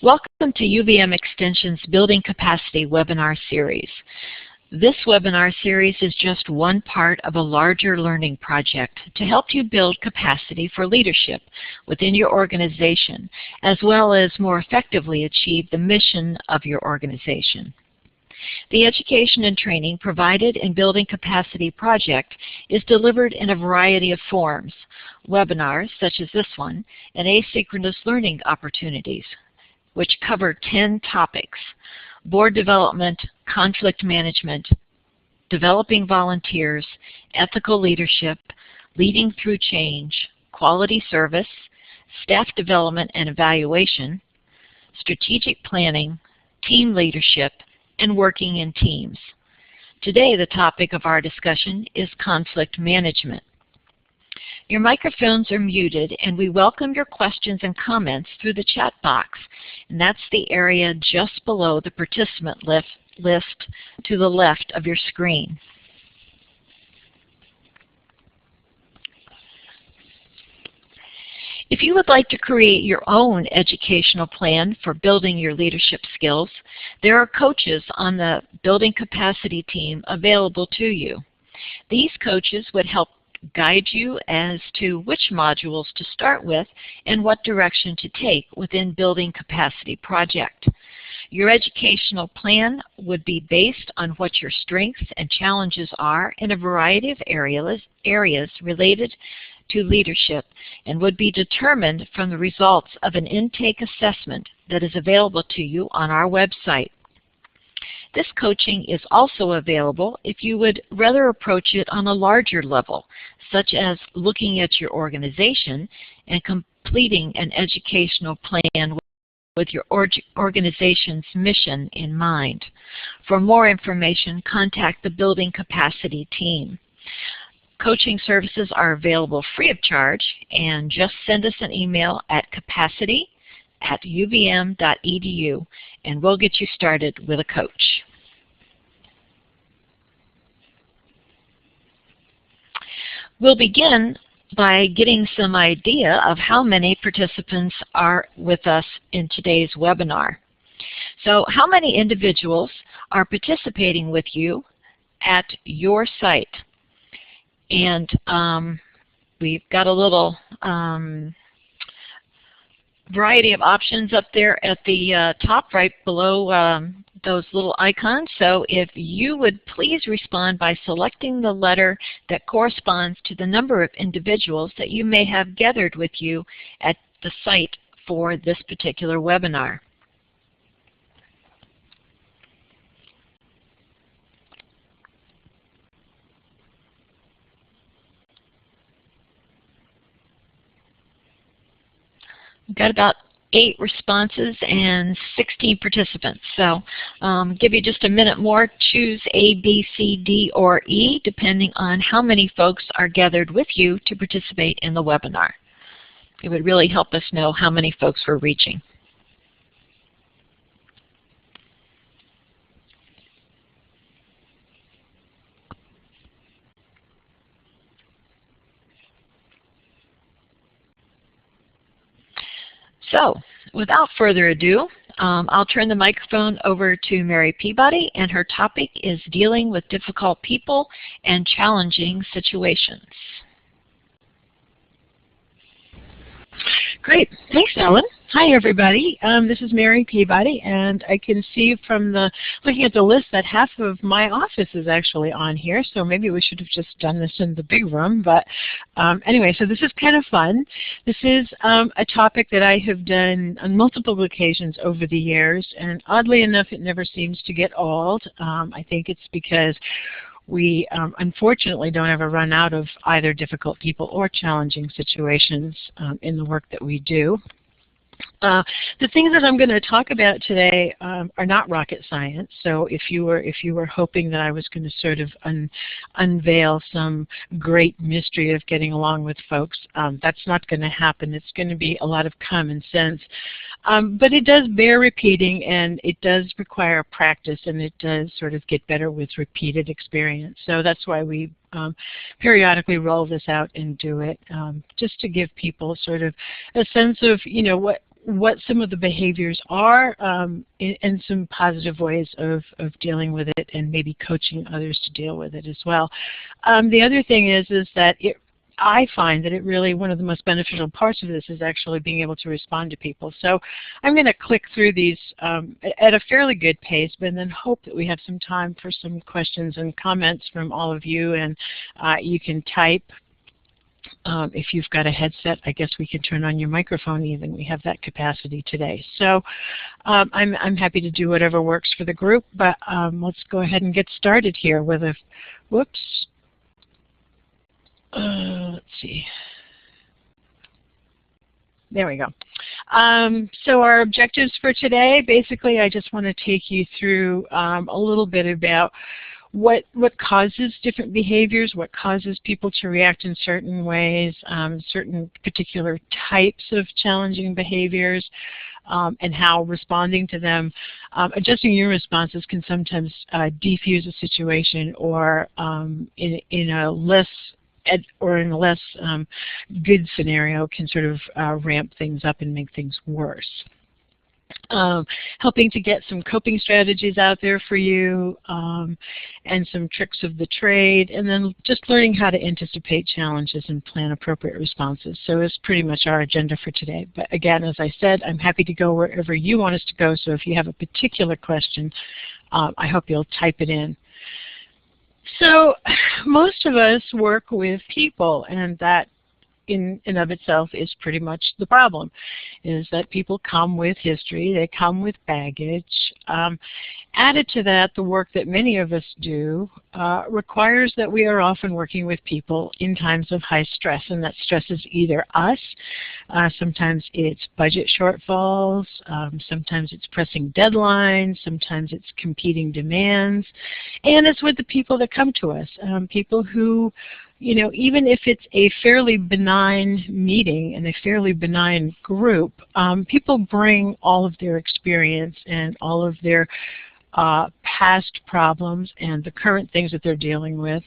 Welcome to UVM Extension's Building Capacity webinar series. This webinar series is just one part of a larger learning project to help you build capacity for leadership within your organization, as well as more effectively achieve the mission of your organization. The education and training provided in Building Capacity project is delivered in a variety of forms: webinars such as this one, and asynchronous learning opportunities, which cover 10 topics: board development, conflict management, developing volunteers, ethical leadership, leading through change, quality service, staff development and evaluation, strategic planning, team leadership, and working in teams. Today, the topic of our discussion is conflict management. Your microphones are muted, and we welcome your questions and comments through the chat box, and that's the area just below the participant list to the left of your screen. If you would like to create your own educational plan for building your leadership skills, there are coaches on the Building Capacity team available to you. These coaches would help guide you as to which modules to start with and what direction to take within Building Capacity project. Your educational plan would be based on what your strengths and challenges are in a variety of areas related to leadership, and would be determined from the results of an intake assessment that is available to you on our website. This coaching is also available if you would rather approach it on a larger level, such as looking at your organization and completing an educational plan with your organization's mission in mind. For more information, contact the Building Capacity team. Coaching services are available free of charge, and just send us an email at capacity@uvm.edu and we'll get you started with a coach. We'll begin by getting some idea of how many participants are with us in today's webinar. So how many individuals are participating with you at your site? And we've got a little variety of options up there at the top right below those little icons. So if you would please respond by selecting the letter that corresponds to the number of individuals that you may have gathered with you at the site for this particular webinar. We've got about 8 responses and 16 participants. So give you just a minute more. Choose A, B, C, D, or E, depending on how many folks are gathered with you to participate in the webinar. It would really help us know how many folks we're reaching. So, without further ado, I'll turn the microphone over to Mary Peabody, and her topic is dealing with difficult people and challenging situations. Great. Thanks, Ellen. Hi, everybody. This is Mary Peabody, and I can see from looking at the list that half of my office is actually on here, so maybe we should have just done this in the big room. But anyway, so this is kind of fun. This is a topic that I have done on multiple occasions over the years, and oddly enough, it never seems to get old. I think it's because we unfortunately don't ever run out of either difficult people or challenging situations in the work that we do. The things that I'm going to talk about today are not rocket science. So if you were hoping that I was going to sort of unveil some great mystery of getting along with folks, that's not going to happen. It's going to be a lot of common sense. But it does bear repeating, and it does require practice, and it does sort of get better with repeated experience. So that's why we periodically roll this out and do it, just to give people sort of a sense of, you know, what some of the behaviors are and some positive ways of dealing with it, and maybe coaching others to deal with it as well. The other thing is that I find that one of the most beneficial parts of this is actually being able to respond to people. So I'm going to click through these at a fairly good pace, but then hope that we have some time for some questions and comments from all of you, and you can type. If you've got a headset, I guess we can turn on your microphone even. We have that capacity today. So I'm happy to do whatever works for the group, but let's go ahead and get started here with a, whoops. Let's see. There we go. So our objectives for today, basically I just want to take you through a little bit about what causes different behaviors, what causes people to react in certain ways, certain particular types of challenging behaviors, and how responding to them, adjusting your responses can sometimes defuse a situation, or in a less good scenario can sort of ramp things up and make things worse. Helping to get some coping strategies out there for you, and some tricks of the trade, and then just learning how to anticipate challenges and plan appropriate responses. So it's pretty much our agenda for today. But again, as I said, I'm happy to go wherever you want us to go, so if you have a particular question, I hope you'll type it in. So most of us work with people, and that in and of itself is pretty much the problem, is that people come with history, they come with baggage. Added to that, the work that many of us do requires that we are often working with people in times of high stress, and that stress is either us, sometimes it's budget shortfalls, sometimes it's pressing deadlines, sometimes it's competing demands, and it's with the people that come to us, people who, you know, even if it's a fairly benign meeting and a fairly benign group, people bring all of their experience and all of their past problems and the current things that they're dealing with.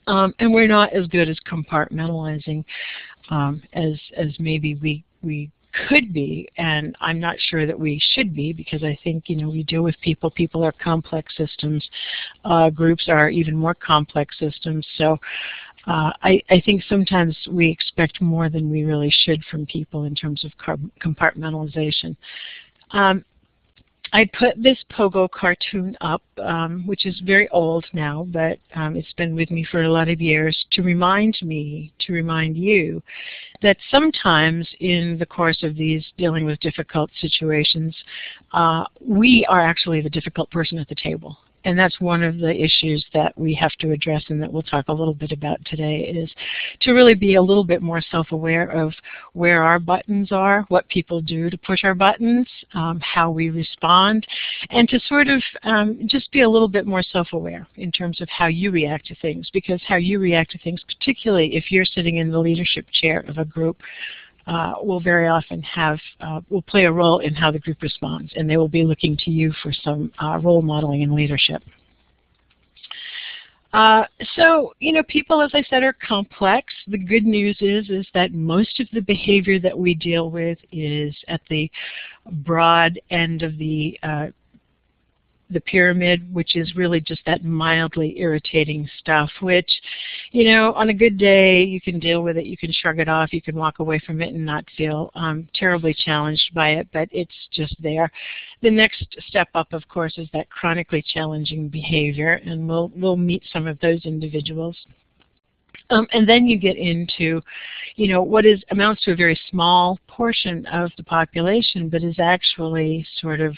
And we're not as good as compartmentalizing as maybe we could be, and I'm not sure that we should be, because I think, you know, we deal with people. People are complex systems. Groups are even more complex systems. So I think sometimes we expect more than we really should from people in terms of compartmentalization. I put this Pogo cartoon up, which is very old now, but it's been with me for a lot of years, to remind you that sometimes in the course of these dealing with difficult situations, we are actually the difficult person at the table. And that's one of the issues that we have to address, and that we'll talk a little bit about today, is to really be a little bit more self-aware of where our buttons are, what people do to push our buttons, how we respond, and to sort of just be a little bit more self-aware in terms of how you react to things, because how you react to things, particularly if you're sitting in the leadership chair of a group, will very often will play a role in how the group responds, and they will be looking to you for some role modeling and leadership. So, you know, people, as I said, are complex. The good news is that most of the behavior that we deal with is at the broad end of the pyramid, which is really just that mildly irritating stuff, which, you know, on a good day you can deal with it, you can shrug it off, you can walk away from it and not feel terribly challenged by it, but it's just there. The next step up, of course, is that chronically challenging behavior, and we'll meet some of those individuals. And then you get into, you know, what amounts to a very small portion of the population, but is actually sort of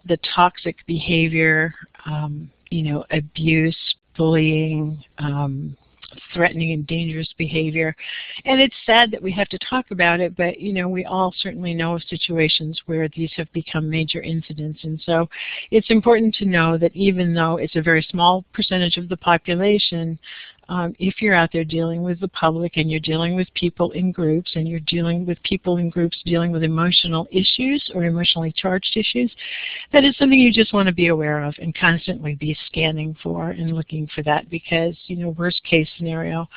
the toxic behavior, you know, abuse, bullying, threatening and dangerous behavior. And it's sad that we have to talk about it, but, you know, we all certainly know of situations where these have become major incidents. And so it's important to know that even though it's a very small percentage of the population, if you're out there dealing with the public and you're dealing with people in groups, and you're dealing with people in groups dealing with emotional issues or emotionally charged issues, that is something you just want to be aware of and constantly be scanning for and looking for that, because, you know, worst case scenario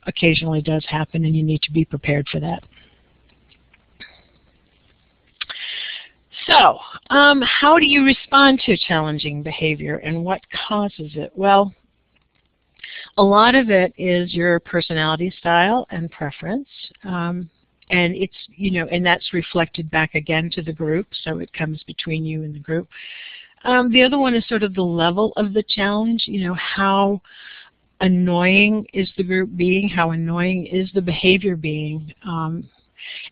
occasionally does happen, and you need to be prepared for that. So, how do you respond to challenging behavior and what causes it? Well, a lot of it is your personality style and preference. And it's, and that's reflected back again to the group, so it comes between you and the group. The other one is sort of the level of the challenge, how annoying is the group being, how annoying is the behavior being.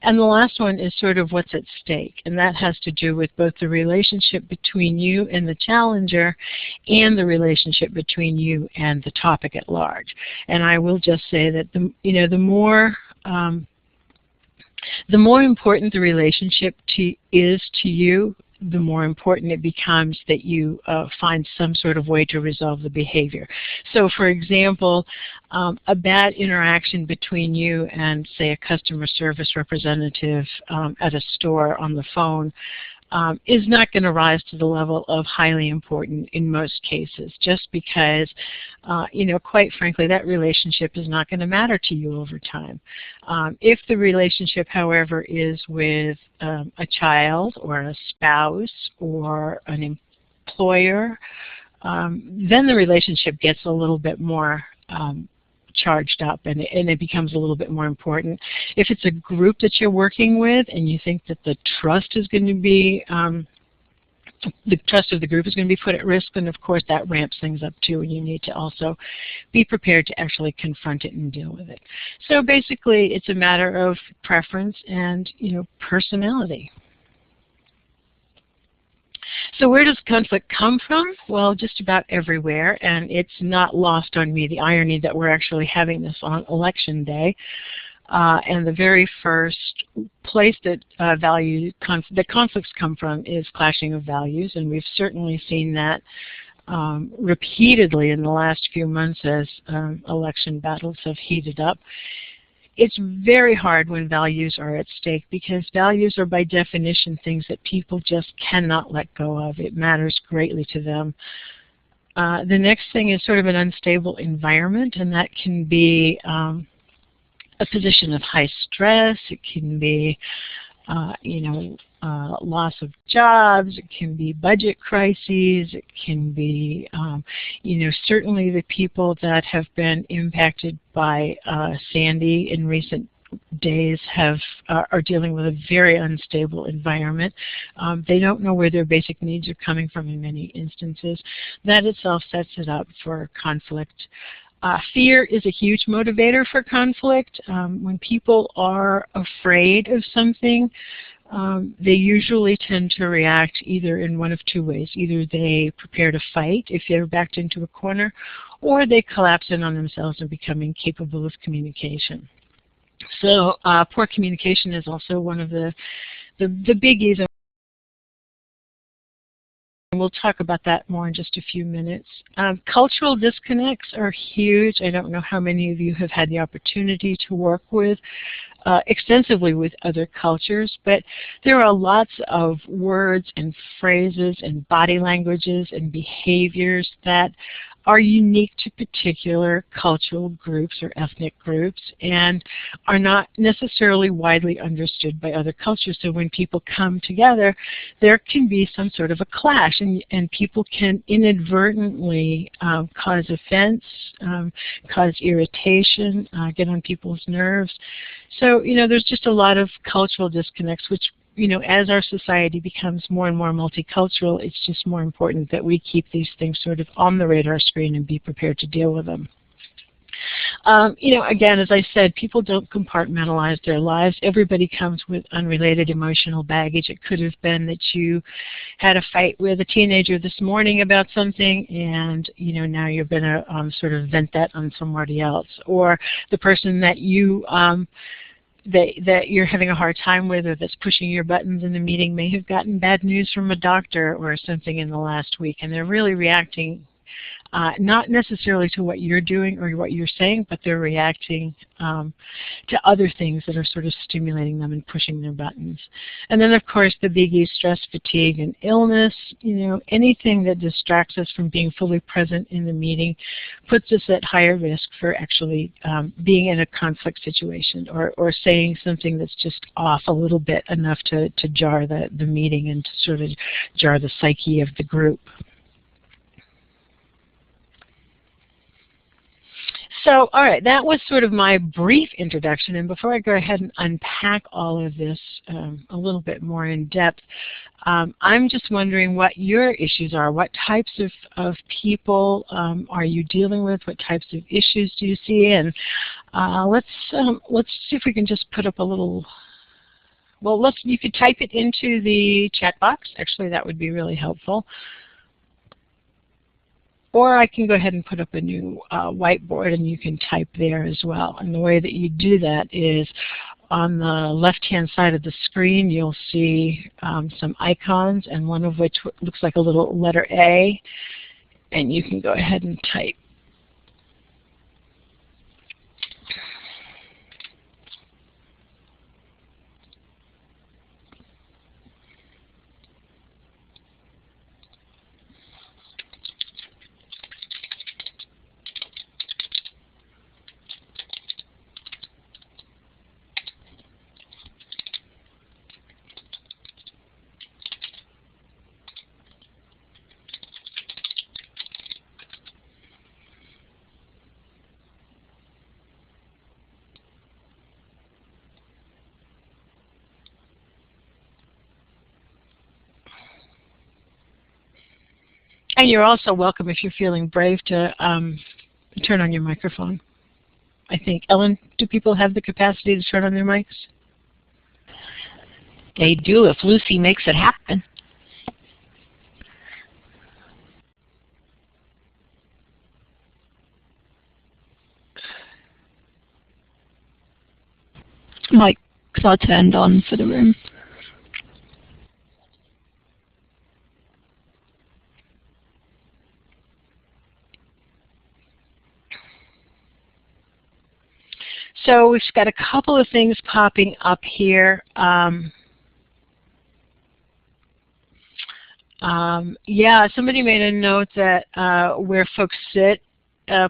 And the last one is sort of what's at stake, and that has to do with both the relationship between you and the challenger and the relationship between you and the topic at large. And I will just say that the more important the relationship is to you, the more important it becomes that you find some sort of way to resolve the behavior. So for example, a bad interaction between you and, say, a customer service representative at a store on the phone is not going to rise to the level of highly important in most cases, just because, quite frankly, that relationship is not going to matter to you over time. If the relationship, however, is with a child or a spouse or an employer, then the relationship gets a little bit more charged up, and it becomes a little bit more important. If it's a group that you're working with and you think that the trust is going to be, the trust of the group is going to be put at risk, then of course that ramps things up too, and you need to also be prepared to actually confront it and deal with it. So basically it's a matter of preference and, personality. So where does conflict come from? Well, just about everywhere, and it's not lost on me, the irony that we're actually having this on Election Day. And the very first place that conflicts come from is clashing of values, and we've certainly seen that repeatedly in the last few months as election battles have heated up. It's very hard when values are at stake, because values are by definition things that people just cannot let go of. It matters greatly to them. The next thing is sort of an unstable environment, and that can be a position of high stress. It can be loss of jobs, it can be budget crises, it can be, certainly the people that have been impacted by Sandy in recent days are dealing with a very unstable environment. They don't know where their basic needs are coming from in many instances. That itself sets it up for conflict. Fear is a huge motivator for conflict. When people are afraid of something, they usually tend to react either in one of two ways. Either they prepare to fight if they're backed into a corner, or they collapse in on themselves and become incapable of communication. So poor communication is also one of the biggies. And we'll talk about that more in just a few minutes. Cultural disconnects are huge. I don't know how many of you have had the opportunity to work with extensively with other cultures, but there are lots of words and phrases and body languages and behaviors that are unique to particular cultural groups or ethnic groups and are not necessarily widely understood by other cultures. So when people come together, there can be some sort of a clash, and people can inadvertently cause offense, cause irritation, get on people's nerves. So, there's just a lot of cultural disconnects, which, as our society becomes more and more multicultural, it's just more important that we keep these things sort of on the radar screen and be prepared to deal with them. Again, as I said, people don't compartmentalize their lives. Everybody comes with unrelated emotional baggage. It could have been that you had a fight with a teenager this morning about something, and now you're going to sort of vent that on somebody else, or the person that that you're having a hard time with, or that's pushing your buttons in the meeting, may have gotten bad news from a doctor or something in the last week, and they're really reacting not necessarily to what you're doing or what you're saying, but they're reacting to other things that are sort of stimulating them and pushing their buttons. And then, of course, the biggie, stress, fatigue, and illness. Anything that distracts us from being fully present in the meeting puts us at higher risk for actually being in a conflict situation or saying something that's just off a little bit enough to jar the meeting and to sort of jar the psyche of the group. So, all right, that was sort of my brief introduction. And before I go ahead and unpack all of this a little bit more in depth, I'm just wondering what your issues are. What types of people are you dealing with? What types of issues do you see? And let's see if we can just put up a little. Well, you could type it into the chat box. Actually, that would be really helpful. Or I can go ahead and put up a new whiteboard and you can type there as well. And the way that you do that is on the left-hand side of the screen, you'll see some icons, and one of which looks like a little letter A. And you can go ahead and type. And you're also welcome, if you're feeling brave, to turn on your microphone. I think. Ellen, do people have the capacity to turn on their mics? They do if Lucy makes it happen. Mics are turned on for the room. So we've got a couple of things popping up here. Yeah, somebody made a note that where folks sit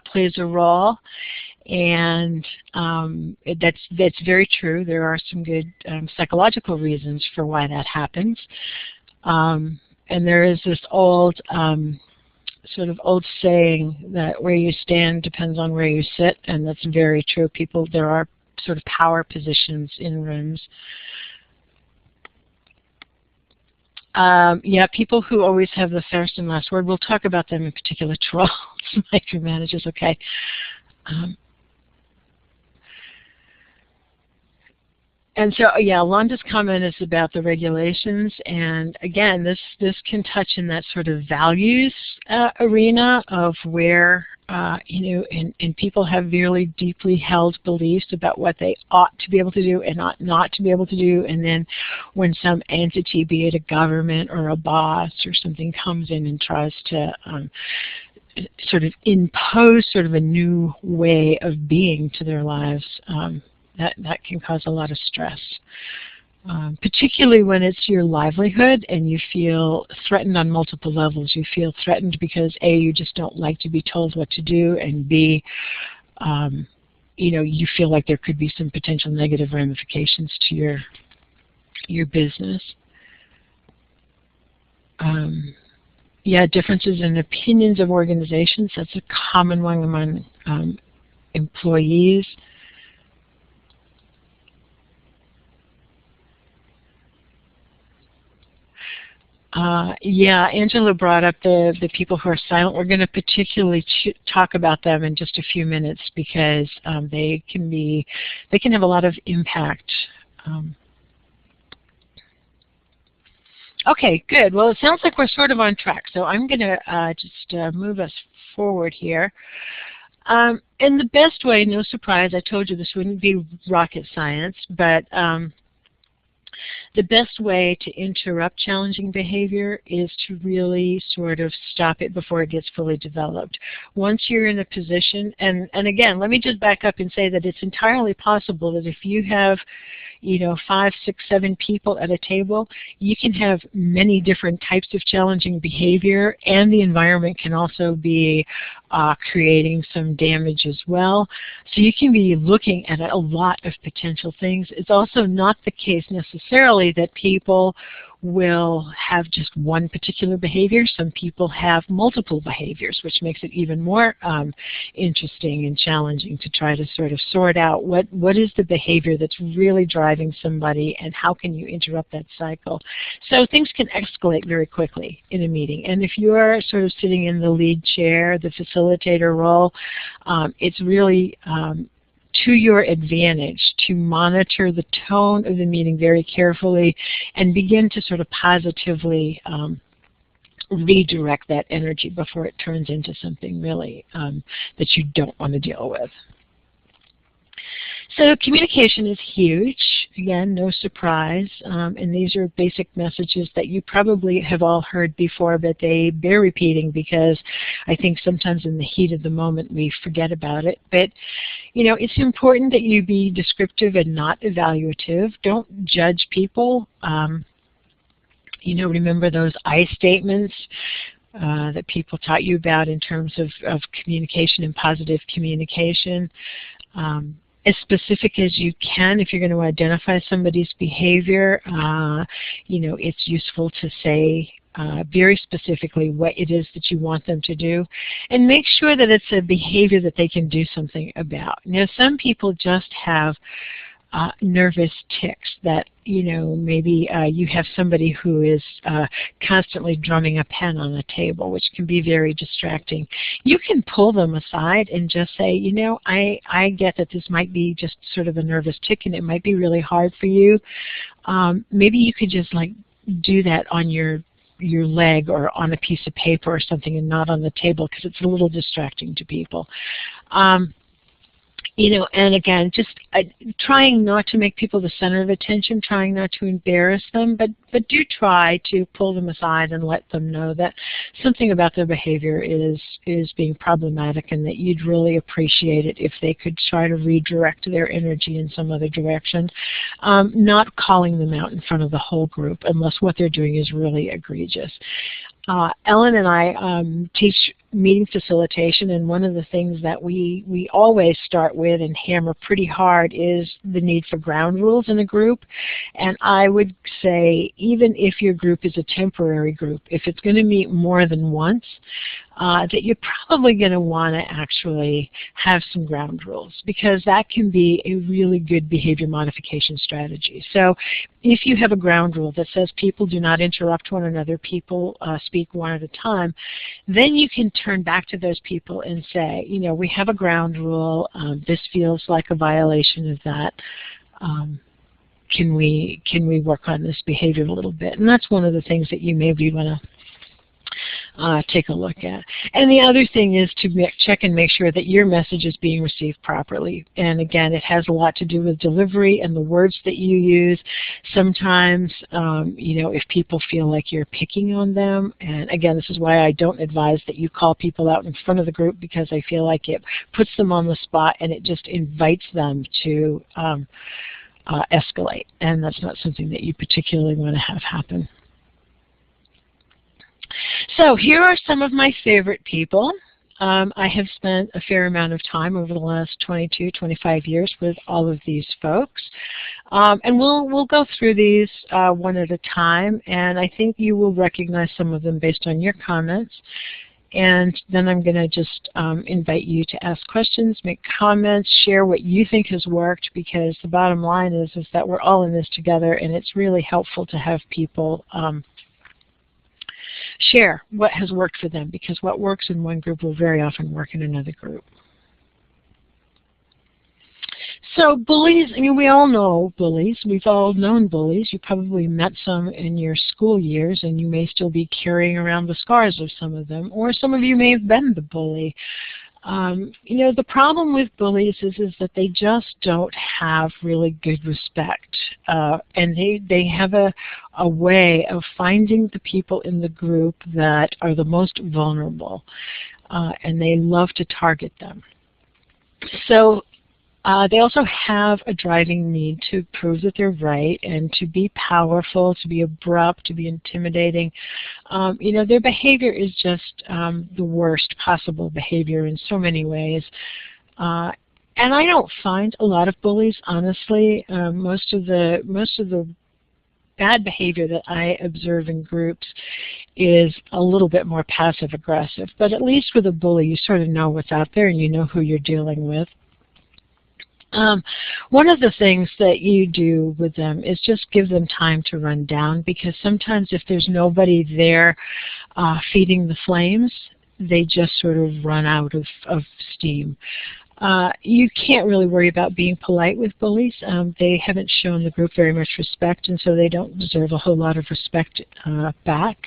plays a role, and that's very true. There are some good psychological reasons for why that happens. And there is this old sort of old saying that where you stand depends on where you sit, and that's very true. There are sort of power positions in rooms. Yeah, people who always have the first and last word. We'll talk about them in particular. Trolls, micromanagers, okay. And so, yeah, Londa's comment is about the regulations, and again, this can touch in that sort of values arena of where and people have really deeply held beliefs about what they ought to be able to do and ought not to be able to do, and then when some entity, be it a government or a boss or something, comes in and tries to sort of impose sort of a new way of being to their lives, that can cause a lot of stress, particularly when it's your livelihood and you feel threatened on multiple levels. You feel threatened because A, you just don't like to be told what to do, and B, you feel like there could be some potential negative ramifications to your business. Yeah, differences in opinions of organizations. That's a common one among employees. Yeah, Angela brought up the people who are silent. We're going to particularly talk about them in just a few minutes because they can have a lot of impact. Okay, good. Well, it sounds like we're sort of on track, so I'm going to just move us forward here. And the best way, no surprise, I told you this wouldn't be rocket science, but The best way to interrupt challenging behavior is to really sort of stop it before it gets fully developed. Once you're in a position, and again, let me just back up and say that it's entirely possible that if you have 5, 6, 7 people at a table, you can have many different types of challenging behavior, and the environment can also be creating some damage as well. So you can be looking at a lot of potential things. It's also not the case necessarily that people will have just one particular behavior. Some people have multiple behaviors, which makes it even more interesting and challenging to try to sort of sort out what is the behavior that's really driving somebody and how can you interrupt that cycle. So things can escalate very quickly in a meeting. And if you're sort of sitting in the lead chair, the facilitator role, it's really to your advantage to monitor the tone of the meeting very carefully and begin to sort of positively redirect that energy before it turns into something really that you don't want to deal with. So communication is huge. Again, no surprise. And these are basic messages that you probably have all heard before, but they bear repeating because I think sometimes in the heat of the moment we forget about it. But it's important that you be descriptive and not evaluative. Don't judge people. Remember those I statements that people taught you about in terms of communication and positive communication. As specific as you can. If you're going to identify somebody's behavior, it's useful to say very specifically what it is that you want them to do, and make sure that it's a behavior that they can do something about. Now, some people just have nervous tics that, maybe you have somebody who is constantly drumming a pen on a table, which can be very distracting. You can pull them aside and just say, I get that this might be just sort of a nervous tic and it might be really hard for you. Maybe you could just do that on your leg or on a piece of paper or something and not on the table because it's a little distracting to people. And again, just trying not to make people the center of attention, trying not to embarrass them, but do try to pull them aside and let them know that something about their behavior is being problematic and that you'd really appreciate it if they could try to redirect their energy in some other direction. Not calling them out in front of the whole group unless what they're doing is really egregious. Ellen and I teach meeting facilitation, and one of the things that we always start with and hammer pretty hard is the need for ground rules in a group. And I would say even if your group is a temporary group, if it's going to meet more than once, that you're probably going to want to actually have some ground rules, because that can be a really good behavior modification strategy. So if you have a ground rule that says people do not interrupt one another, people speak one at a time, then you can turn back to those people and say, we have a ground rule, this feels like a violation of that. Can we work on this behavior a little bit? And that's one of the things that you maybe want to take a look at. And the other thing is to check and make sure that your message is being received properly. And again, it has a lot to do with delivery and the words that you use. Sometimes, if people feel like you're picking on them, and again, this is why I don't advise that you call people out in front of the group, because I feel like it puts them on the spot and it just invites them to escalate. And that's not something that you particularly want to have happen. So here are some of my favorite people. I have spent a fair amount of time over the last 22, 25 years with all of these folks. And we'll go through these one at a time, and I think you will recognize some of them based on your comments. And then I'm going to just invite you to ask questions, make comments, share what you think has worked, because the bottom line is that we're all in this together, and it's really helpful to have people share what has worked for them, because what works in one group will very often work in another group. So bullies, we all know bullies. We've all known bullies. You probably met some in your school years, and you may still be carrying around the scars of some of them, or some of you may have been the bully. You know, the problem with bullies is that they just don't have really good respect, and they have a way of finding the people in the group that are the most vulnerable, and they love to target them. So they also have a driving need to prove that they're right and to be powerful, to be abrupt, to be intimidating. You know, their behavior is just the worst possible behavior in so many ways. And I don't find a lot of bullies, honestly. Most of the bad behavior that I observe in groups is a little bit more passive aggressive. But at least with a bully, you sort of know what's out there and you know who you're dealing with. One of the things that you do with them is just give them time to run down, because sometimes if there's nobody there feeding the flames, they just sort of run out of steam. You can't really worry about being polite with bullies. They haven't shown the group very much respect, and so they don't deserve a whole lot of respect back.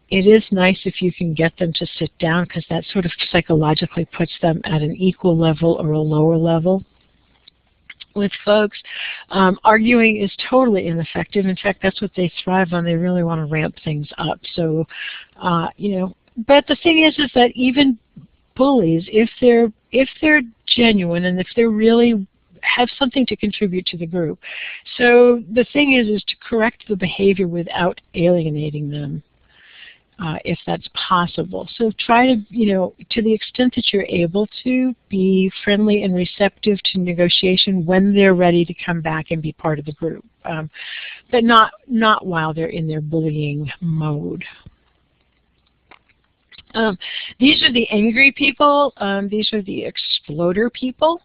It is nice if you can get them to sit down, because that sort of psychologically puts them at an equal level or a lower level with folks. Arguing is totally ineffective. In fact, that's what they thrive on. They really want to ramp things up. So, you know, but the thing is that even bullies, if they're genuine and if they're really have something to contribute to the group. So the thing is to correct the behavior without alienating them. If that's possible. So try to, you know, to the extent that you're able to, be friendly and receptive to negotiation when they're ready to come back and be part of the group, but not while they're in their bullying mode. These are the angry people. These are the exploder people.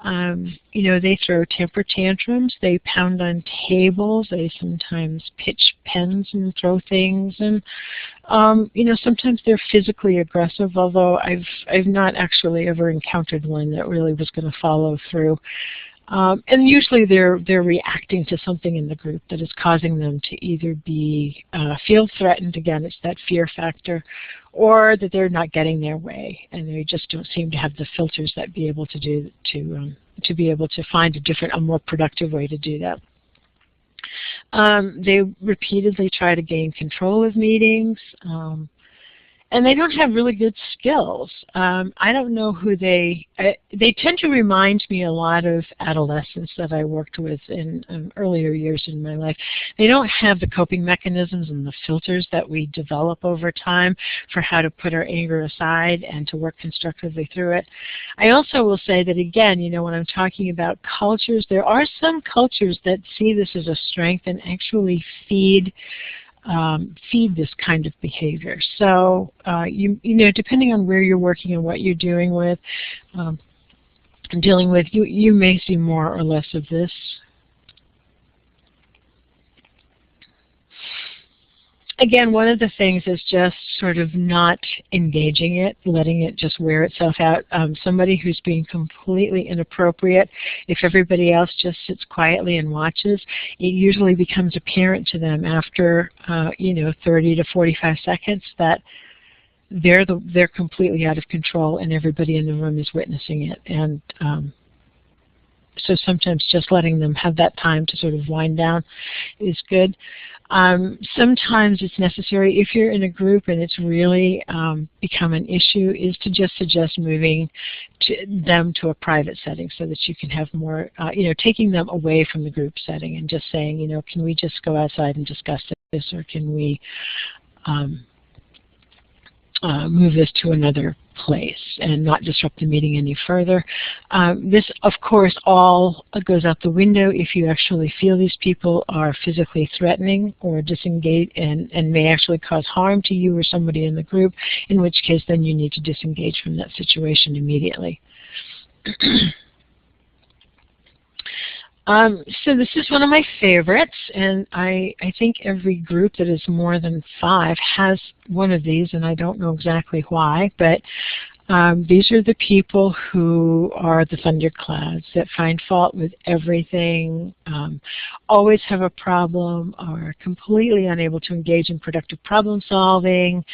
You know, they throw temper tantrums, they pound on tables, they sometimes pitch pens and throw things, and you know, sometimes they're physically aggressive, although I've not actually ever encountered one that really was going to follow through. And usually they're reacting to something in the group that is causing them to either be feel threatened, again it's that fear factor, or that they're not getting their way and they just don't seem to have the filters that be able to do to be able to find a more productive way to do that. They repeatedly try to gain control of meetings. And they don't have really good skills. I don't know who they tend to remind me a lot of adolescents that I worked with in earlier years in my life. They don't have the coping mechanisms and the filters that we develop over time for how to put our anger aside and to work constructively through it. I also will say that, again, you know, when I'm talking about cultures, there are some cultures that see this as a strength and actually feed this kind of behavior. So you know, depending on where you're working and what you're dealing with, you may see more or less of this. Again, one of the things is just sort of not engaging it, letting it just wear itself out. Somebody who's being completely inappropriate, if everybody else just sits quietly and watches, it usually becomes apparent to them after you know, 30 to 45 seconds that they're completely out of control and everybody in the room is witnessing it. And so sometimes just letting them have that time to sort of wind down is good. Sometimes it's necessary, if you're in a group and it's really become an issue, is to just suggest moving them to a private setting so that you can have more, you know, taking them away from the group setting and just saying, you know, can we just go outside and discuss this, or can we move this to another place and not disrupt the meeting any further. This, of course, all goes out the window if you actually feel these people are physically threatening or disengage and may actually cause harm to you or somebody in the group, in which case then you need to disengage from that situation immediately. So this is one of my favorites, and I think every group that is more than 5 has one of these, and I don't know exactly why, but these are the people who are the thunderclouds that find fault with everything, always have a problem, are completely unable to engage in productive problem solving,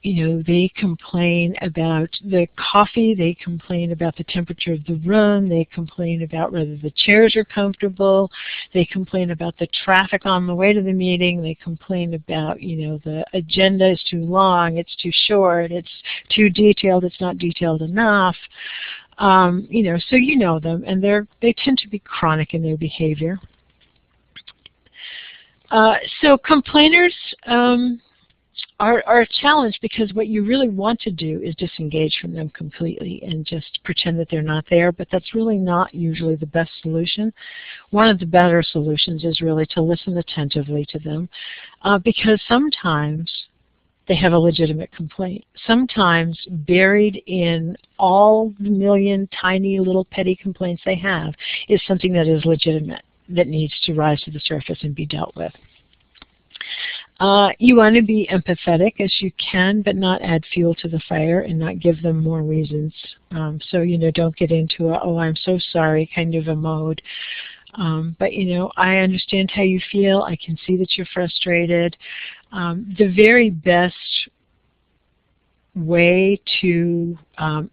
They complain about the coffee, they complain about the temperature of the room, they complain about whether the chairs are comfortable, they complain about the traffic on the way to the meeting, they complain about, the agenda is too long, it's too short, it's too detailed, it's not detailed enough. So you know them, and they tend to be chronic in their behavior. So complainers are a challenge, because what you really want to do is disengage from them completely and just pretend that they're not there, but that's really not usually the best solution. One of the better solutions is really to listen attentively to them, because sometimes they have a legitimate complaint. Sometimes buried in all the million tiny little petty complaints they have is something that is legitimate, that needs to rise to the surface and be dealt with. You want to be empathetic as you can, but not add fuel to the fire and not give them more reasons. So, don't get into a, oh, I'm so sorry kind of a mode. But, I understand how you feel. I can see that you're frustrated. The very best way to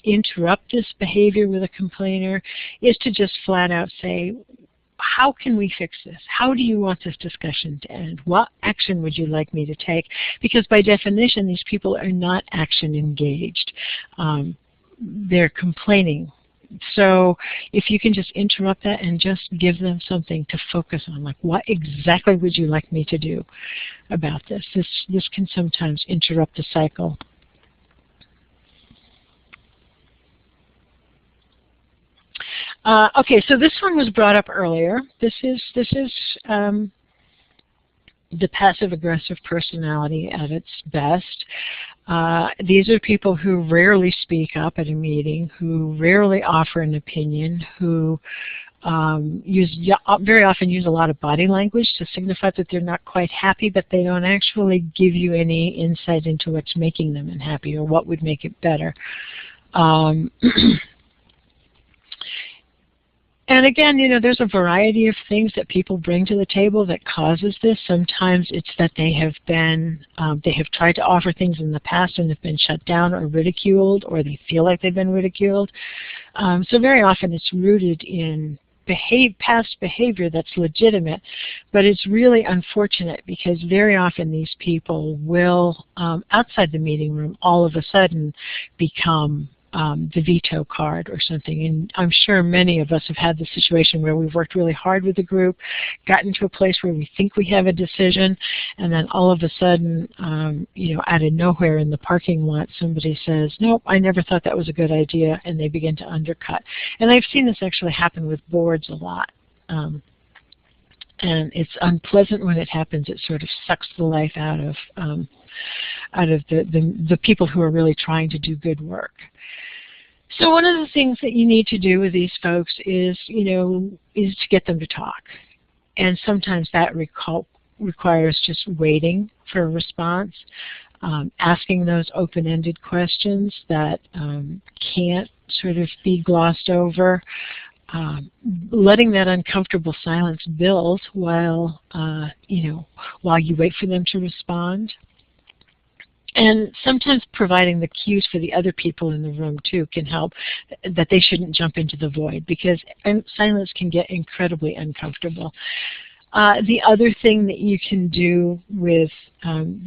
interrupt this behavior with a complainer is to just flat out say, how can we fix this? How do you want this discussion to end? What action would you like me to take? Because by definition, these people are not action engaged. They're complaining. So if you can just interrupt that and just give them something to focus on, like what exactly would you like me to do about this? This can sometimes interrupt the cycle. Okay, so this one was brought up earlier. This is the passive-aggressive personality at its best. These are people who rarely speak up at a meeting, who rarely offer an opinion, who very often use a lot of body language to signify that they're not quite happy, but they don't actually give you any insight into what's making them unhappy or what would make it better. And again, there's a variety of things that people bring to the table that causes this. Sometimes it's that they have tried to offer things in the past and have been shut down or ridiculed, or they feel like they've been ridiculed. So very often it's rooted in past behavior that's legitimate, but it's really unfortunate because very often these people will, outside the meeting room, all of a sudden become the veto card or something. And I'm sure many of us have had the situation where we've worked really hard with the group, gotten to a place where we think we have a decision, and then all of a sudden, out of nowhere in the parking lot, somebody says, nope, I never thought that was a good idea, and they begin to undercut. And I've seen this actually happen with boards a lot. And it's unpleasant when it happens. It sort of sucks the life out of the people who are really trying to do good work. So one of the things that you need to do with these folks is to get them to talk. And sometimes that requires just waiting for a response, asking those open-ended questions that can't sort of be glossed over, letting that uncomfortable silence build while you wait for them to respond. And sometimes providing the cues for the other people in the room too can help, that they shouldn't jump into the void, because silence can get incredibly uncomfortable. The other thing that you can do with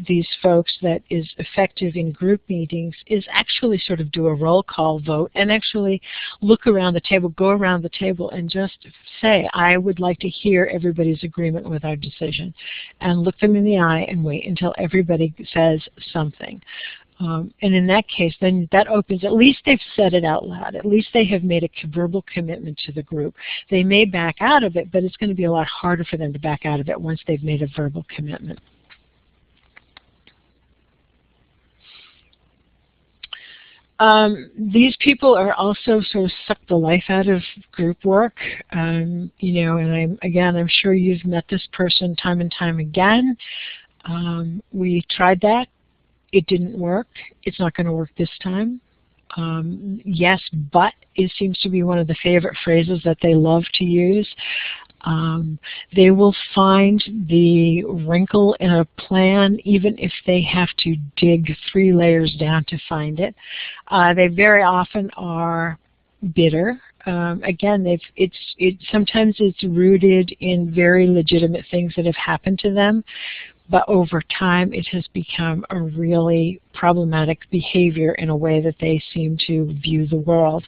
these folks that is effective in group meetings is actually sort of do a roll call vote and actually look around the table, go around the table and just say, I would like to hear everybody's agreement with our decision, and look them in the eye and wait until everybody says something. And in that case, then that opens, at least they've said it out loud. At least they have made a verbal commitment to the group. They may back out of it, but it's going to be a lot harder for them to back out of it once they've made a verbal commitment. These people are also sort of suck the life out of group work, and I'm sure you've met this person time and time again. We tried that. It didn't work. It's not going to work this time. Yes, but it seems to be one of the favorite phrases that they love to use. They will find the wrinkle in a plan even if they have to dig 3 layers down to find it. They very often are bitter. Again, sometimes it's rooted in very legitimate things that have happened to them, but over time it has become a really problematic behavior in a way that they seem to view the world.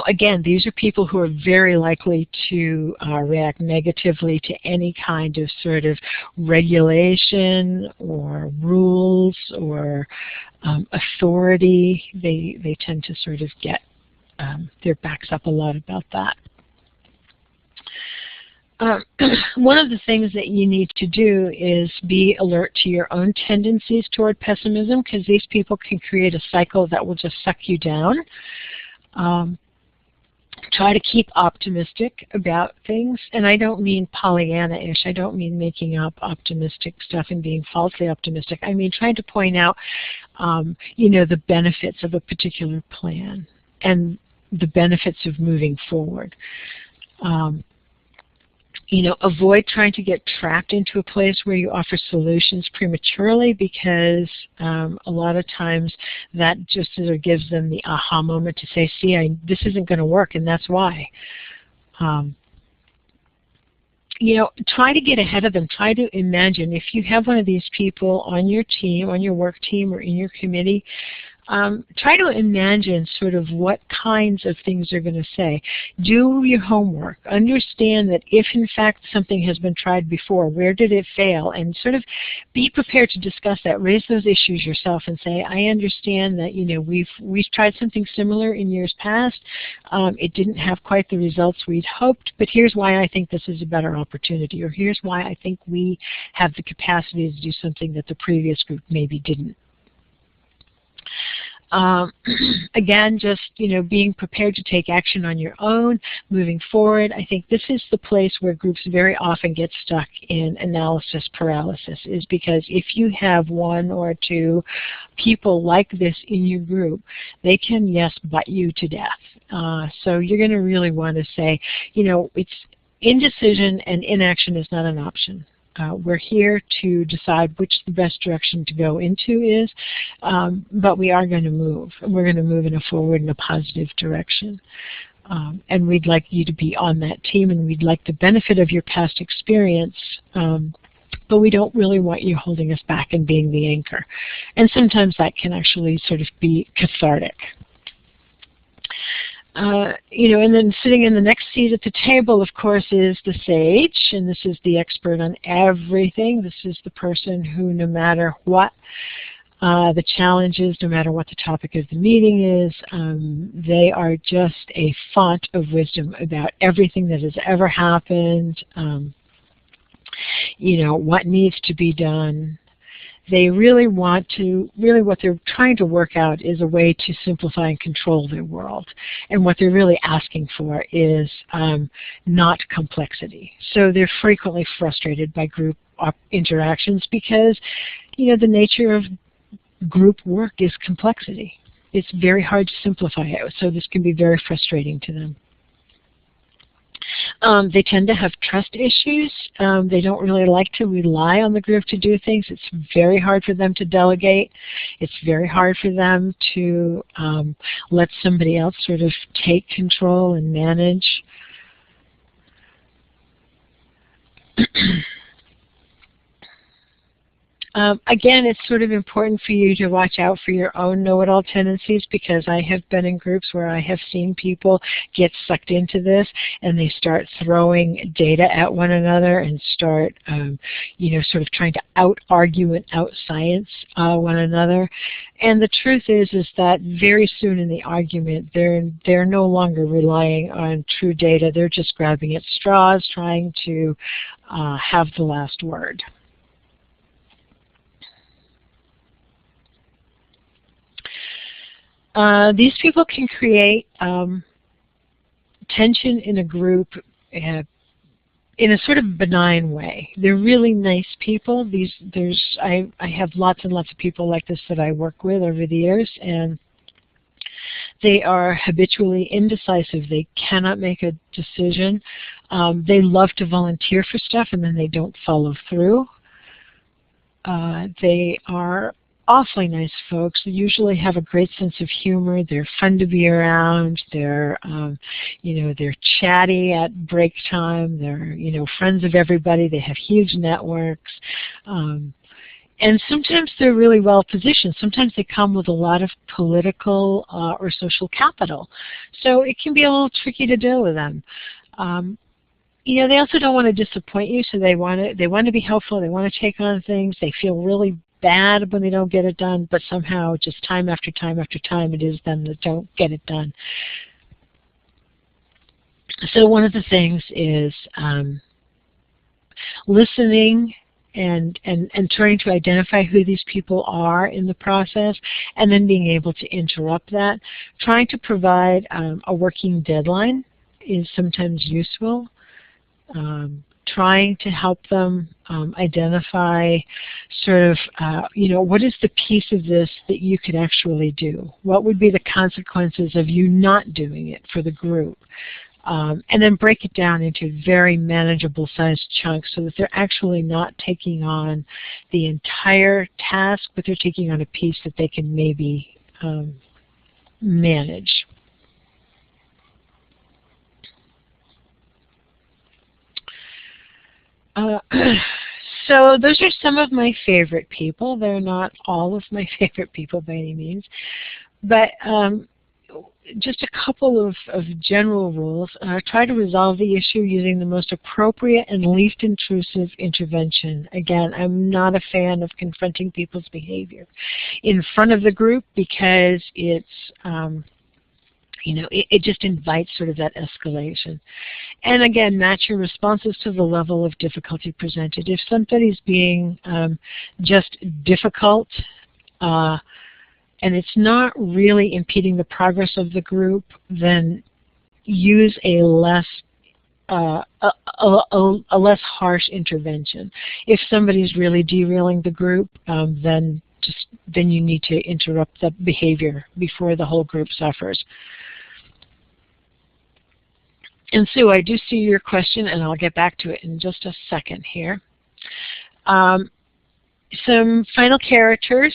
Again, these are people who are very likely to react negatively to any kind of sort of regulation or rules or authority. They tend to sort of get their backs up a lot about that. One of the things that you need to do is be alert to your own tendencies toward pessimism, because these people can create a cycle that will just suck you down. Try to keep optimistic about things, and I don't mean Pollyanna-ish. I don't mean making up optimistic stuff and being falsely optimistic. I mean trying to point out, the benefits of a particular plan and the benefits of moving forward. Avoid trying to get trapped into a place where you offer solutions prematurely, because a lot of times that just sort of gives them the aha moment to say, see, this isn't going to work, and that's why. Try to get ahead of them. Try to imagine, if you have one of these people on your team, on your work team, or in your committee, try to imagine sort of what kinds of things they're going to say. Do your homework. Understand that if in fact something has been tried before, where did it fail? And sort of be prepared to discuss that. Raise those issues yourself and say, I understand that we've tried something similar in years past. It didn't have quite the results we'd hoped, but here's why I think this is a better opportunity, or here's why I think we have the capacity to do something that the previous group maybe didn't. Again, just being prepared to take action on your own, moving forward. I think this is the place where groups very often get stuck in analysis paralysis, is because if you have 1 or 2 people like this in your group, they can, yes, butt you to death. So you're going to really want to say, it's indecision and inaction is not an option. We're here to decide which the best direction to go into is, but we are going to move, and we're going to move in a positive direction. And we'd like you to be on that team, and we'd like the benefit of your past experience, but we don't really want you holding us back and being the anchor. And sometimes that can actually sort of be cathartic. And then sitting in the next seat at the table, of course, is the sage, and this is the expert on everything. This is the person who, no matter what the challenge is, no matter what the topic of the meeting is, they are just a font of wisdom about everything that has ever happened, what needs to be done. They really what they're trying to work out is a way to simplify and control their world. And what they're really asking for is not complexity. So they're frequently frustrated by group interactions because, the nature of group work is complexity. It's very hard to simplify it, so this can be very frustrating to them. They tend to have trust issues. They don't really like to rely on the group to do things. It's very hard for them to delegate. It's very hard for them to let somebody else sort of take control and manage. Again, it's sort of important for you to watch out for your own know-it-all tendencies, because I have been in groups where I have seen people get sucked into this and they start throwing data at one another and start, sort of trying to out-argue and out-science one another. And the truth is that very soon in the argument, they're no longer relying on true data. They're just grabbing at straws, trying to have the last word. These people can create tension in a group in a sort of benign way. They're really nice people. I have lots and lots of people like this that I work with over the years, and They are habitually indecisive. They cannot make a decision. They love to volunteer for stuff and then they don't follow through. They are awfully nice folks. They usually have a great sense of humor. They're fun to be around. They're, they're chatty at break time. They're, friends of everybody. They have huge networks. And sometimes they're really well positioned. Sometimes they come with a lot of political or social capital. So it can be a little tricky to deal with them. They also don't want to disappoint you, so they want to be helpful. They want to take on things. They feel really bad when they don't get it done, but somehow just time after time after time it is them that don't get it done. So one of the things is listening and trying to identify who these people are in the process, and then being able to interrupt that. Trying to provide a working deadline is sometimes useful. Trying to help them identify sort of, what is the piece of this that you could actually do? What would be the consequences of you not doing it for the group? And then break it down into very manageable sized chunks so that they're actually not taking on the entire task, but they're taking on a piece that they can maybe manage. So those are some of my favorite people. They're not all of my favorite people by any means, but just a couple of general rules. Try to resolve the issue using the most appropriate and least intrusive intervention. Again, I'm not a fan of confronting people's behavior in front of the group because it's it just invites sort of that escalation. And again, match your responses to the level of difficulty presented. If somebody's being just difficult and it's not really impeding the progress of the group, then use a less harsh intervention. If somebody's really derailing the group, then you need to interrupt the behavior before the whole group suffers. And Sue, I do see your question, and I'll get back to it in just a second here. Some final characters,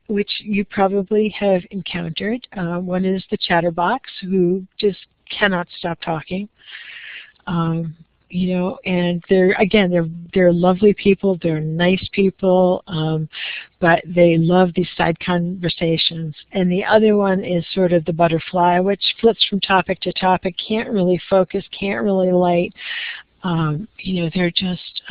which you probably have encountered. One is the chatterbox, who just cannot stop talking. And they're lovely people, they're nice people, but they love these side conversations. And the other one is sort of the butterfly, which flips from topic to topic, can't really focus, can't really light. They're just,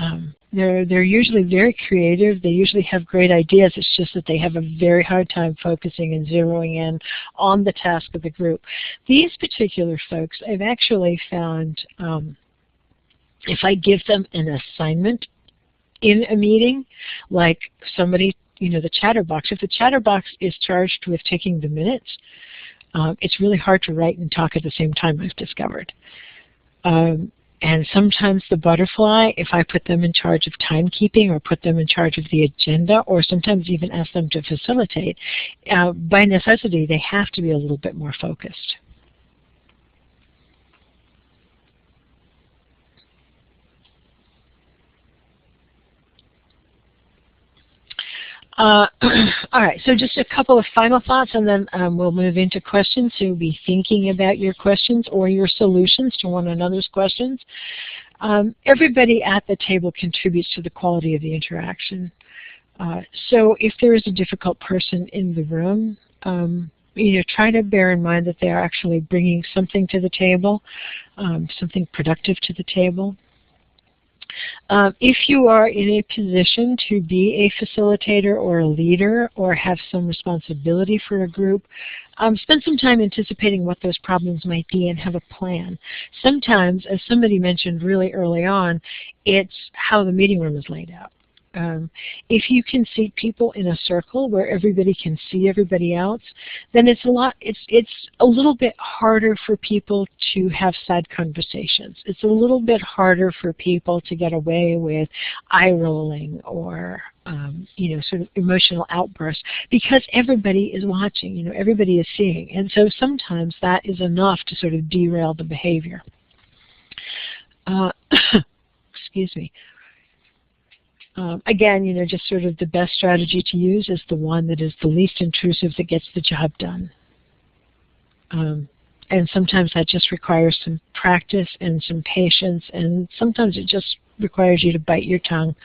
they're usually very creative. They usually have great ideas. It's just that they have a very hard time focusing and zeroing in on the task of the group. These particular folks, I've actually found, if I give them an assignment in a meeting, like somebody, the chatterbox, if the chatterbox is charged with taking the minutes, it's really hard to write and talk at the same time, I've discovered. And sometimes the butterfly, if I put them in charge of timekeeping or put them in charge of the agenda, or sometimes even ask them to facilitate, by necessity they have to be a little bit more focused. All right, so just a couple of final thoughts, and then we'll move into questions. So be thinking about your questions or your solutions to one another's questions. Everybody at the table contributes to the quality of the interaction. So if there is a difficult person in the room, try to bear in mind that they are actually bringing something to the table, something productive to the table. If you are in a position to be a facilitator or a leader or have some responsibility for a group, spend some time anticipating what those problems might be and have a plan. Sometimes, as somebody mentioned really early on, it's how the meeting room is laid out. If you can seat people in a circle where everybody can see everybody else, then it's a little bit harder for people to have side conversations. It's a little bit harder for people to get away with eye rolling or sort of emotional outbursts, because everybody is watching, everybody is seeing. And so sometimes that is enough to sort of derail the behavior. Excuse me. Again, just sort of the best strategy to use is the one that is the least intrusive, that gets the job done. And sometimes that just requires some practice and some patience, and sometimes it just requires you to bite your tongue.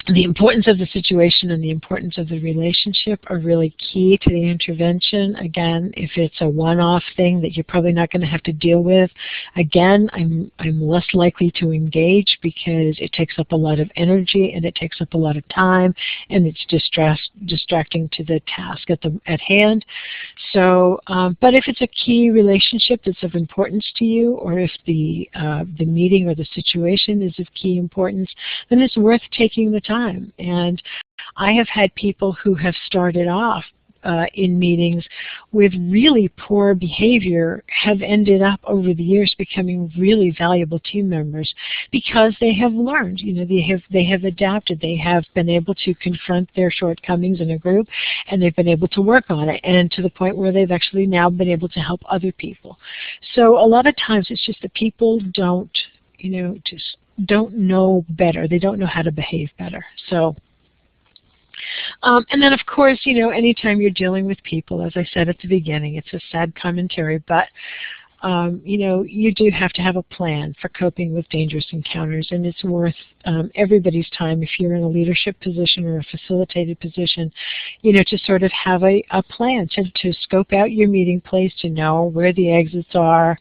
The importance of the situation and the importance of the relationship are really key to the intervention. Again, if it's a one-off thing that you're probably not going to have to deal with, again, I'm less likely to engage, because it takes up a lot of energy and it takes up a lot of time, and it's distracting to the task at hand. So, but if it's a key relationship that's of importance to you, or if the meeting or the situation is of key importance, then it's worth taking the time. And I have had people who have started off in meetings with really poor behavior have ended up over the years becoming really valuable team members, because they have learned, they have adapted, they have been able to confront their shortcomings in a group, and they've been able to work on it, and to the point where they've actually now been able to help other people. So a lot of times it's just that people don't know better. They don't know how to behave better. So, and then of course, anytime you're dealing with people, as I said at the beginning, it's a sad commentary, but you do have to have a plan for coping with dangerous encounters, and it's worth everybody's time, if you're in a leadership position or a facilitated position, to sort of have a plan to scope out your meeting place, to know where the exits are,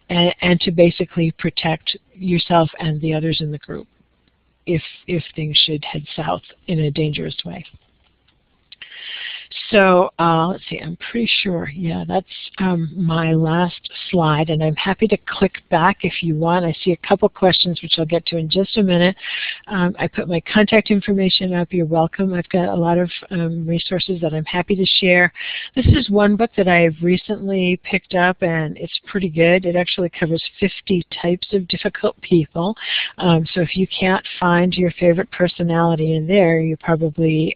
and to basically protect yourself and the others in the group if things should head south in a dangerous way. So let's see, I'm pretty sure, yeah, that's my last slide, and I'm happy to click back if you want. I see a couple questions which I'll get to in just a minute. I put my contact information up. You're welcome. I've got a lot of resources that I'm happy to share. This is one book that I've recently picked up, and it's pretty good. It actually covers 50 types of difficult people. So if you can't find your favorite personality in there, you probably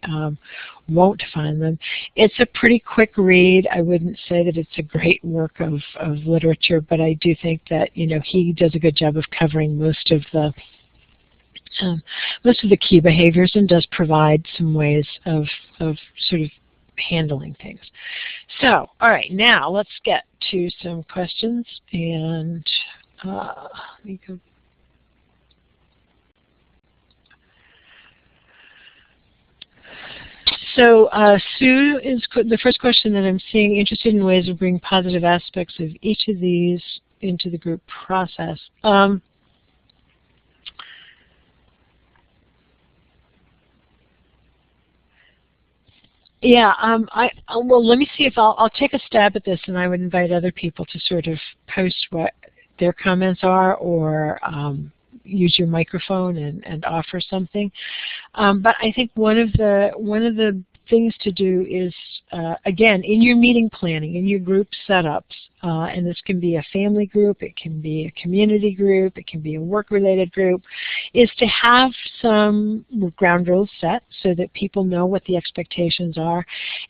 won't find them. It's a pretty quick read. I wouldn't say that it's a great work of literature, but I do think that he does a good job of covering most of the key behaviors, and does provide some ways of sort of handling things. So, all right, now let's get to some questions, and let me go. So Sue is the first question that I'm seeing, interested in ways of bringing positive aspects of each of these into the group process. Yeah, well, let me see if I'll take a stab at this, and I would invite other people to sort of post what their comments are, or use your microphone and offer something. But I think one of the things to do is, again, in your meeting planning, in your group setups, and this can be a family group, it can be a community group, it can be a work-related group, is to have some ground rules set so that people know what the expectations are,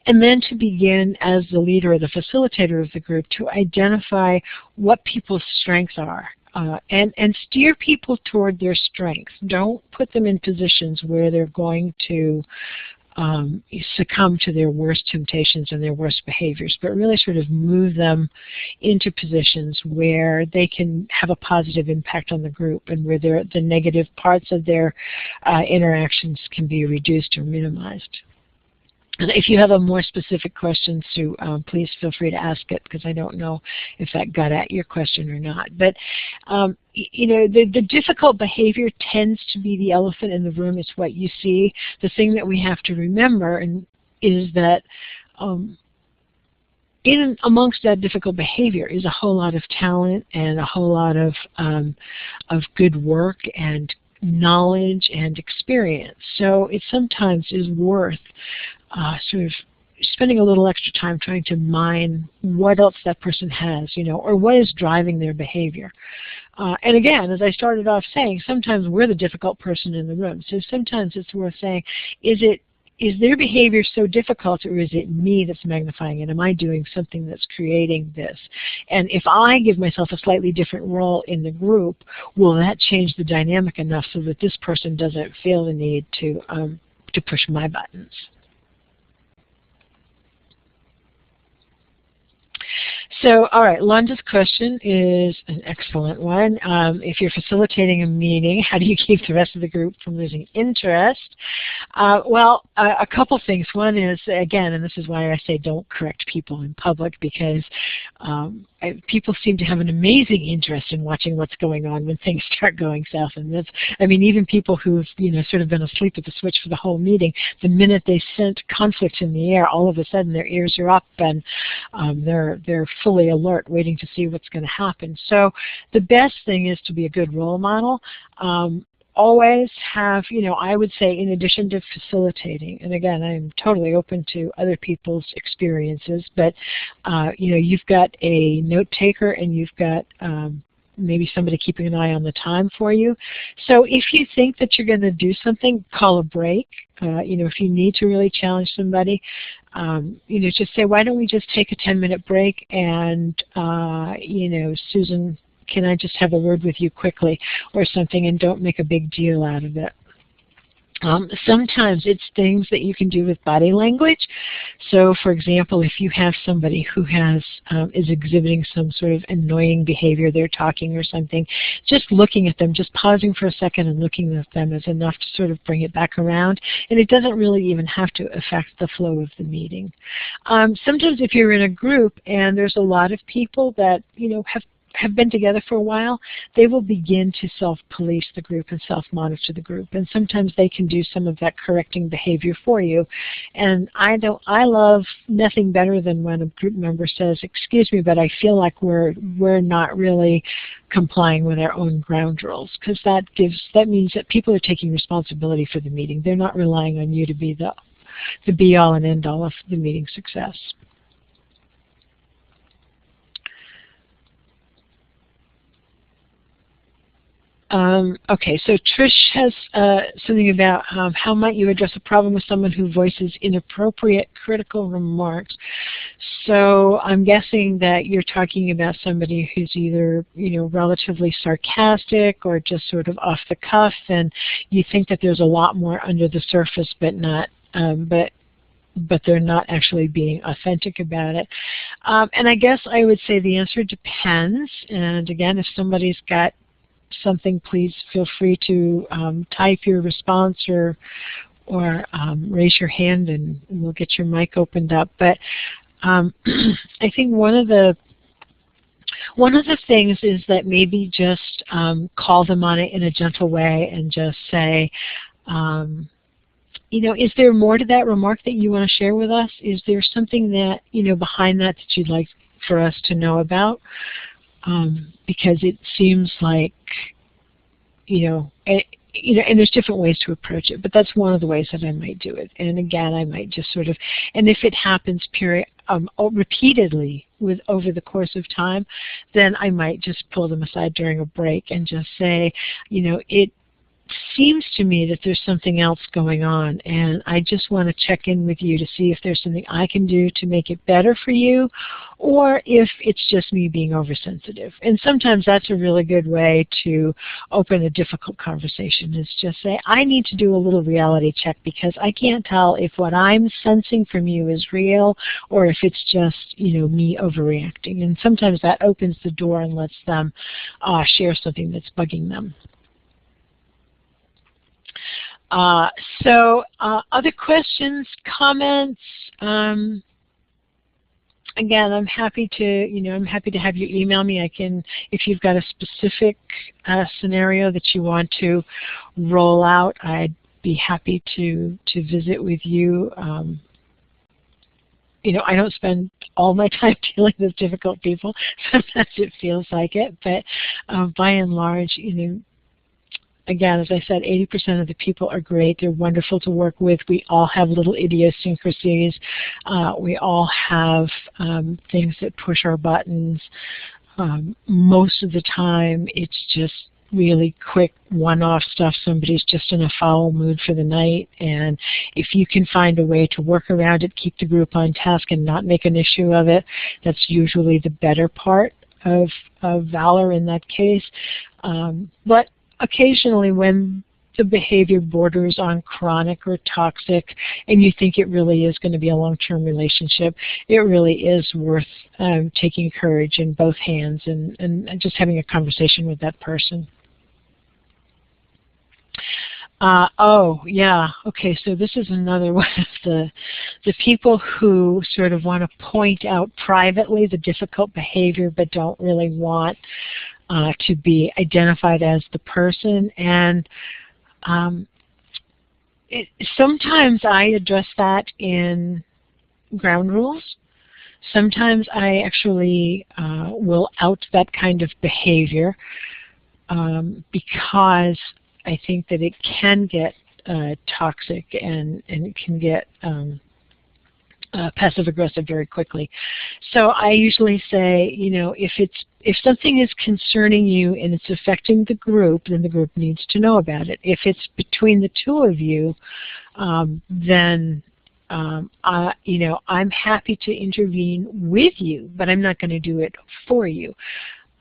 and then to begin, as the leader or the facilitator of the group, to identify what people's strengths are. And steer people toward their strengths. Don't put them in positions where they're going to succumb to their worst temptations and their worst behaviors, but really sort of move them into positions where they can have a positive impact on the group, and where the negative parts of their interactions can be reduced or minimized. And if you have a more specific question, Sue, please feel free to ask it, because I don't know if that got at your question or not. But the difficult behavior tends to be the elephant in the room. It's what you see. The thing that we have to remember is that in amongst that difficult behavior is a whole lot of talent and a whole lot of good work and knowledge and experience. So it sometimes is worth sort of spending a little extra time trying to mine what else that person has, or what is driving their behavior. And again, as I started off saying, sometimes we're the difficult person in the room. So sometimes it's worth saying, is their behavior so difficult, or is it me that's magnifying it? Am I doing something that's creating this? And if I give myself a slightly different role in the group, will that change the dynamic enough so that this person doesn't feel the need to push my buttons? So, all right, Londa's question is an excellent one. If you're facilitating a meeting, how do you keep the rest of the group from losing interest? Well, a couple things. One is, again, and this is why I say don't correct people in public, because people seem to have an amazing interest in watching what's going on when things start going south. And that's, I mean, even people who've sort of been asleep at the switch for the whole meeting, the minute they scent conflict in the air, all of a sudden their ears are up and they're fully alert, waiting to see what's going to happen. So the best thing is to be a good role model. Always have, I would say, in addition to facilitating, and again, I'm totally open to other people's experiences, but, you've got a note taker and you've got maybe somebody keeping an eye on the time for you. So if you think that you're going to do something, call a break. If you need to really challenge somebody, just say, why don't we just take a 10-minute break and, Susan, can I just have a word with you quickly or something, and don't make a big deal out of it. Sometimes it's things that you can do with body language. So, for example, if you have somebody who is exhibiting some sort of annoying behavior, they're talking or something, just looking at them, just pausing for a second and looking at them is enough to sort of bring it back around. And it doesn't really even have to affect the flow of the meeting. Sometimes if you're in a group and there's a lot of people that, have been together for a while, they will begin to self-police the group and self-monitor the group. And sometimes they can do some of that correcting behavior for you. And I love nothing better than when a group member says, excuse me, but I feel like we're not really complying with our own ground rules, because that means that people are taking responsibility for the meeting. They're not relying on you to be the be-all and end-all of the meeting success. Okay, so Trish has something about how might you address a problem with someone who voices inappropriate critical remarks. So I'm guessing that you're talking about somebody who's either, relatively sarcastic or just sort of off the cuff, and you think that there's a lot more under the surface, but not, but they're not actually being authentic about it. And I guess I would say the answer depends. And again, if somebody's got something, please feel free to type your response or raise your hand, and we'll get your mic opened up. But I think one of the things is that maybe just call them on it in a gentle way and just say, is there more to that remark that you want to share with us? Is there something that, behind that you'd like for us to know about? Because it seems like, and there's different ways to approach it, but that's one of the ways that I might do it. And again, I might just sort of, and if it happens repeatedly over the course of time, then I might just pull them aside during a break and just say, it seems to me that there's something else going on, and I just want to check in with you to see if there's something I can do to make it better for you, or if it's just me being oversensitive. And sometimes that's a really good way to open a difficult conversation, is just say, I need to do a little reality check, because I can't tell if what I'm sensing from you is real or if it's just, me overreacting. And sometimes that opens the door and lets them share something that's bugging them. Other questions, comments? Again, I'm happy to have you email me. I can, if you've got a specific scenario that you want to roll out, I'd be happy to visit with you I don't spend all my time dealing with difficult people. Sometimes it feels like it, but by and large, again, as I said, 80% of the people are great. They're wonderful to work with. We all have little idiosyncrasies. We all have things that push our buttons. Most of the time, it's just really quick one-off stuff. Somebody's just in a foul mood for the night, and if you can find a way to work around it, keep the group on task and not make an issue of it, that's usually the better part of valor in that case. But occasionally when the behavior borders on chronic or toxic and you think it really is going to be a long-term relationship, it really is worth taking courage in both hands and just having a conversation with that person. Oh, yeah. Okay, so this is another one of the people who sort of want to point out privately the difficult behavior but don't really want to be identified as the person. And sometimes I address that in ground rules. Sometimes I actually will out that kind of behavior because I think that it can get toxic and it can get passive-aggressive very quickly. So I usually say, if something is concerning you and it's affecting the group, then the group needs to know about it. If it's between the two of you, then I'm happy to intervene with you, but I'm not going to do it for you.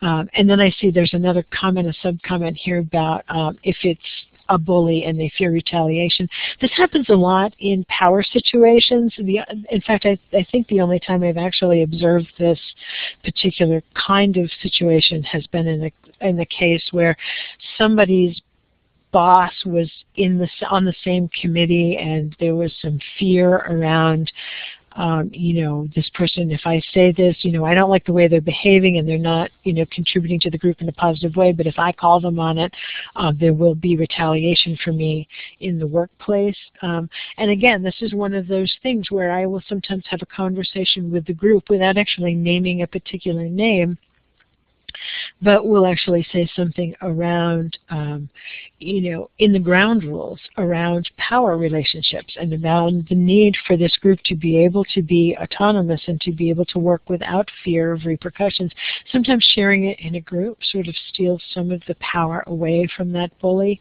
And then I see there's another comment, a sub-comment here about if it's a bully and they fear retaliation. This happens a lot in power situations. In fact, I think the only time I've actually observed this particular kind of situation has been in the case where somebody's boss was on the same committee and there was some fear around this person, if I say this, I don't like the way they're behaving and they're not, contributing to the group in a positive way, but if I call them on it, there will be retaliation for me in the workplace. And again, this is one of those things where I will sometimes have a conversation with the group without actually naming a particular name, but we'll actually say something around, in the ground rules around power relationships and around the need for this group to be able to be autonomous and to be able to work without fear of repercussions. Sometimes sharing it in a group sort of steals some of the power away from that bully.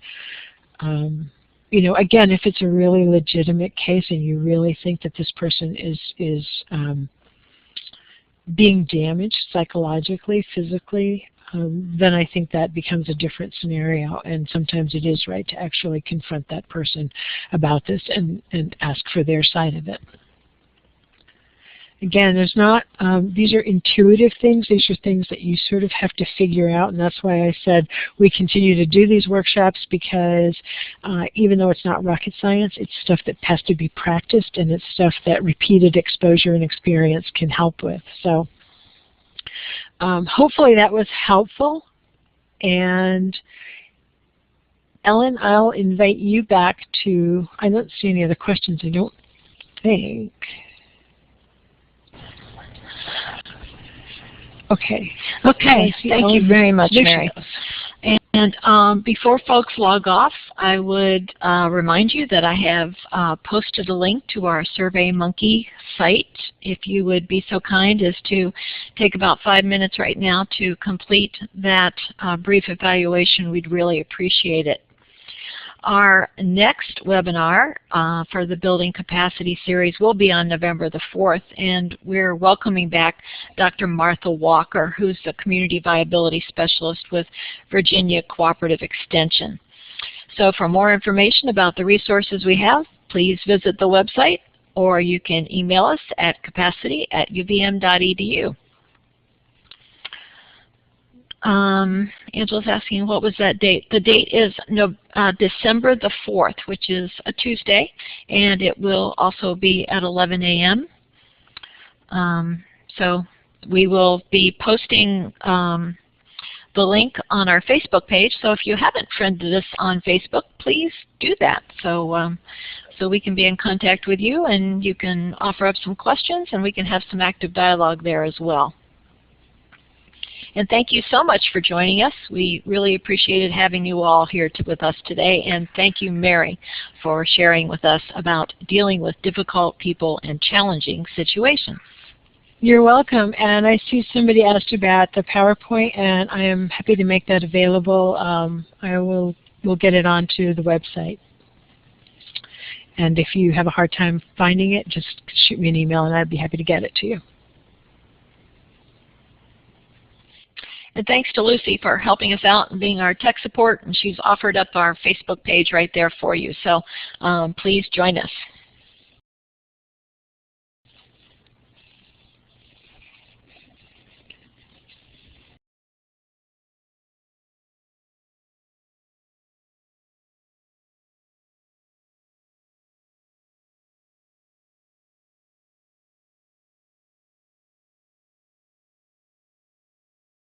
Again, if it's a really legitimate case and you really think that this person is being damaged psychologically, physically, then I think that becomes a different scenario, and sometimes it is right to actually confront that person about this and ask for their side of it. Again, these are intuitive things. These are things that you sort of have to figure out, and that's why I said we continue to do these workshops, because even though it's not rocket science, it's stuff that has to be practiced, and it's stuff that repeated exposure and experience can help with. So hopefully that was helpful. And Ellen, I'll invite you back to, I don't see any other questions, I don't think. Okay. Okay. Thank you very much, Mary. And before folks log off, I would remind you that I have posted a link to our SurveyMonkey site. If you would be so kind as to take about 5 minutes right now to complete that brief evaluation, we'd really appreciate it. Our next webinar for the Building Capacity series will be on November the 4th, and we're welcoming back Dr. Martha Walker, who's the Community Viability Specialist with Virginia Cooperative Extension. So for more information about the resources we have, please visit the website, or you can email us at capacity@uvm.edu. Angela's asking, what was that date? The date is December the 4th, which is a Tuesday, and it will also be at 11 a.m. So we will be posting the link on our Facebook page. So if you haven't friended us on Facebook, please do that, so so we can be in contact with you, and you can offer up some questions, and we can have some active dialogue there as well. And thank you so much for joining us. We really appreciated having you all here with us today. And thank you, Mary, for sharing with us about dealing with difficult people and challenging situations. You're welcome. And I see somebody asked about the PowerPoint, and I am happy to make that available. We'll get it onto the website. And if you have a hard time finding it, just shoot me an email, and I'd be happy to get it to you. And thanks to Lucy for helping us out and being our tech support, and she's offered up our Facebook page right there for you. So please join us.